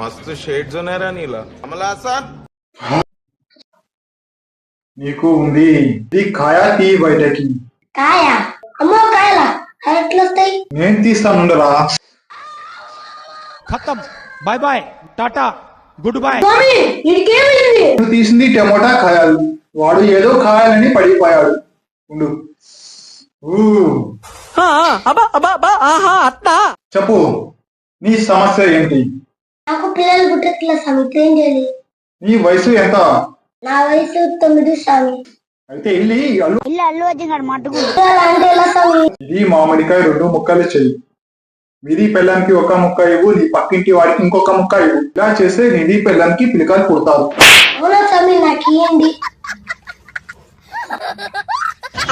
मस्त शेड्स ఉన్నాయి రా నీలా అమలాసా నీకు ఉంది ఇది కాయా తీ బయటకి కాయా అమ్మో కాయలా ఎట్లా వస్తాయి నేను తీస్తానుండరా खत्म bye bye tata good bye స్వామి ఇడికేమైంది నువ్వు తీసింది టమోటా కాయాలు వాడు ఏదో కాయాలని పడిపోయాడు ఉండు ఊ. చెప్పు నీ సమస్య ఏంటి నాకు పిల్లలు పుట్టట్లేదు స్వామి ఇప్పుడు ఏం చేయాలి నీ వయసు ఎంత నా వయసు 9 స్వామి అయితే వెళ్ళి అల్లు అల్లు వచ్చినాడు మట్టుకు అంటే ఎలా స్వామి ఇది మామిడికాయ 2 ముక్కలు చెయ్యి మీది పెళ్ళానికి ఒక ముక్క ఇవ్వు నీ పక్కింటి వాడికి ఇంకొక ముక్క ఇవ్వు ఇలా చేస్తే నిధి పెళ్ళానికి పిల్లకాయలు పుడతారు అవునా స్వామి నాకు ఇవ్వండి